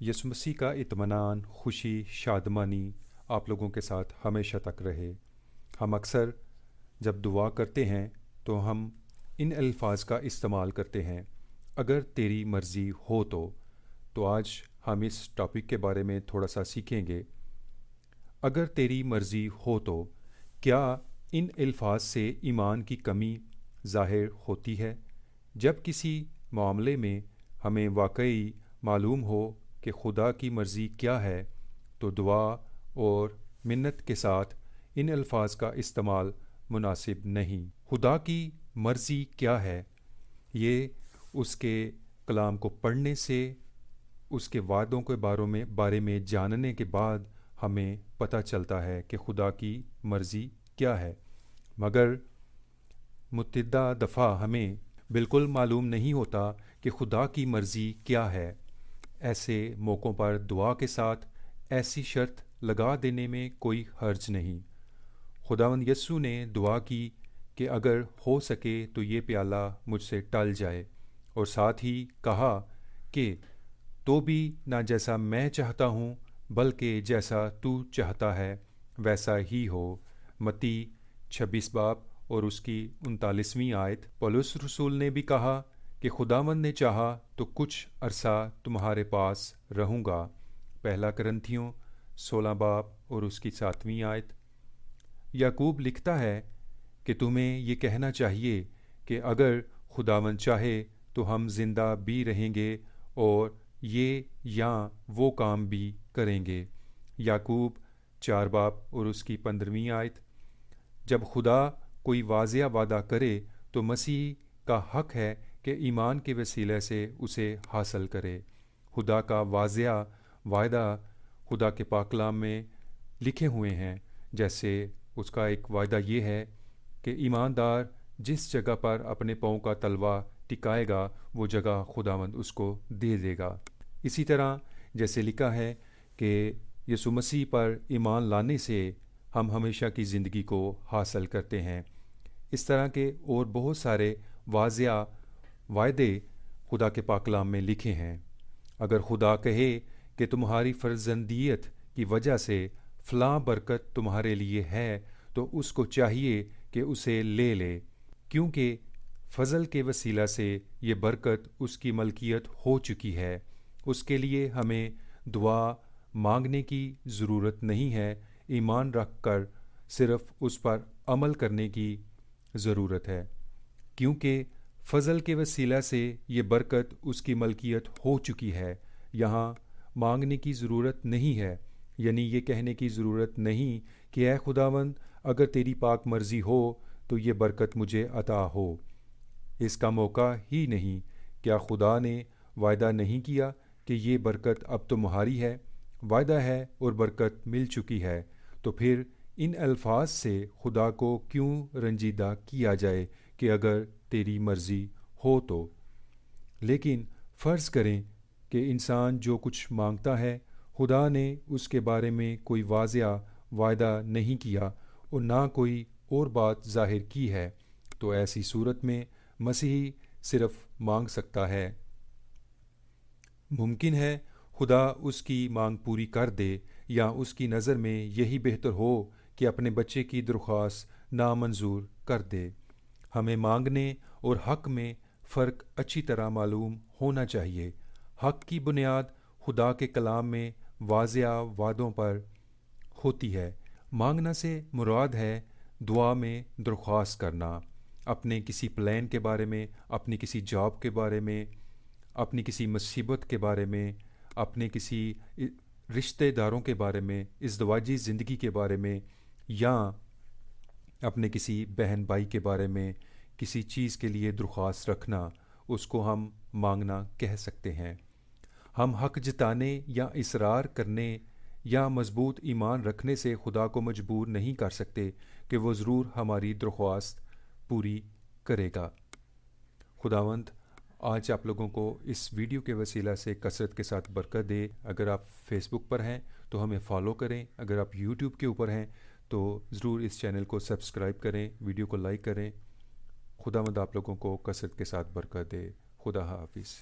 यसु मसीह का इत्मीनान, खुशी, शादमानी आप लोगों के साथ हमेशा तक रहे। हम अक्सर जब दुआ करते हैं तो हम इन अल्फाज का इस्तेमाल करते हैं, अगर तेरी मर्ज़ी हो तो आज हम इस टॉपिक के बारे में थोड़ा सा सीखेंगे। अगर तेरी मर्ज़ी हो तो क्या इन अल्फाज से ईमान की कमी ज़ाहिर होती है? जब किसी मामले में हमें वाकई मालूम हो कि खुदा की मर्ज़ी क्या है, तो दुआ और मिन्नत के साथ इन अल्फाज का इस्तेमाल मुनासिब नहीं। खुदा की मर्ज़ी क्या है, ये उसके कलाम को पढ़ने से, उसके वादों के बारे में जानने के बाद हमें पता चलता है कि खुदा की मर्ज़ी क्या है। मगर मुतअद्दिद दफ़ा हमें बिल्कुल मालूम नहीं होता कि खुदा की मर्ज़ी क्या है। ऐसे मौक़ों पर दुआ के साथ ऐसी शर्त लगा देने में कोई हर्ज नहीं। खुदावंद यस्सु ने दुआ की कि अगर हो सके तो ये प्याला मुझसे टल जाए, और साथ ही कहा कि तो भी ना जैसा मैं चाहता हूँ बल्कि जैसा तू चाहता है वैसा ही हो। मत्ती 26 बाब और उसकी 39वीं आयत। पौलुस रसूल ने भी कहा कि खुदावंद ने चाहा तो कुछ अरसा तुम्हारे पास रहूँगा। पहला करंथियों 16 बाब और उसकी 7वीं आयत। याकूब लिखता है कि तुम्हें ये कहना चाहिए कि अगर खुदावंद चाहे तो हम जिंदा भी रहेंगे और ये या वो काम भी करेंगे। याकूब 4 बाब और उसकी 15वीं आयत। जब खुदा कोई वाज़िया वादा करे तो मसीह का हक है कि ईमान के वसीले से उसे हासिल करे। खुदा का वाज़िया वायदा खुदा के पाक कलाम में लिखे हुए हैं। जैसे उसका एक वायदा ये है कि ईमानदार जिस जगह पर अपने पाँव का तलवा टिकाएगा वो जगह खुदावंद उसको दे देगा। इसी तरह जैसे लिखा है कि यीशु मसीह पर ईमान लाने से हम हमेशा की ज़िंदगी को हासिल करते हैं। इस तरह के और बहुत सारे वाज़िया वायदे खुदा के पाक कलाम में लिखे हैं। अगर खुदा कहे कि तुम्हारी फर्जंदियत की वजह से फ़लाँ बरकत तुम्हारे लिए है तो उसको चाहिए कि उसे ले ले, क्योंकि फ़ज़ल के वसीला से ये बरकत उसकी मलकियत हो चुकी है। उसके लिए हमें दुआ मांगने की ज़रूरत नहीं है, ईमान रख कर सिर्फ़ उस पर अमल करने की ज़रूरत है, क्योंकि फ़ज़ल के वसीला से ये बरकत उसकी मलकियत हो चुकी है। यहाँ मांगने की ज़रूरत नहीं है, यानी ये कहने की ज़रूरत नहीं कि ऐ खुदावंद अगर तेरी पाक मर्ज़ी हो तो ये बरकत मुझे अता हो। इसका मौका ही नहीं। क्या खुदा ने वायदा नहीं किया कि ये बरकत अब तुम्हारी है? वायदा है और बरकत मिल चुकी है, तो फिर इन अल्फाज से खुदा को क्यों रंजीदा किया जाए कि अगर तेरी मर्ज़ी हो तो। लेकिन फ़र्ज़ करें कि इंसान जो कुछ मांगता है खुदा ने उसके बारे में कोई वाज़िया वायदा नहीं किया और ना कोई और बात ज़ाहिर की है, तो ऐसी सूरत में मसीही सिर्फ़ मांग सकता है। मुमकिन है खुदा उसकी मांग पूरी कर दे, या उसकी नज़र में यही बेहतर हो कि अपने बच्चे की दरख्वास्त नामंजूर कर दे। हमें मांगने और हक़ में फ़र्क अच्छी तरह मालूम होना चाहिए। हक़ की बुनियाद खुदा के कलाम में वाज़िया वादों पर होती है। मांगना से मुराद है दुआ में दरख्वास्त करना, अपने किसी प्लान के बारे में, अपनी किसी जॉब के बारे में, अपनी किसी मुसीबत के बारे में, अपने किसी रिश्तेदारों के बारे में, इज़्दवाजी ज़िंदगी के बारे में, या अपने किसी बहन भाई के बारे में किसी चीज़ के लिए दरख्वास्त रखना, उसको हम मांगना कह सकते हैं। हम हक़ जताने या इसरार करने या मजबूत ईमान रखने से खुदा को मजबूर नहीं कर सकते कि वो ज़रूर हमारी दरख्वास्त पूरी करेगा। खुदावंद आज आप लोगों को इस वीडियो के वसीला से कसरत के साथ बरकत दे। अगर आप फेसबुक पर हैं तो हमें फ़ॉलो करें, अगर आप यूट्यूब के ऊपर हैं तो ज़रूर इस चैनल को सब्सक्राइब करें, वीडियो को लाइक करें। खुदावंद आप लोगों को कसरत के साथ बरकत दे। खुदा हाफिज़।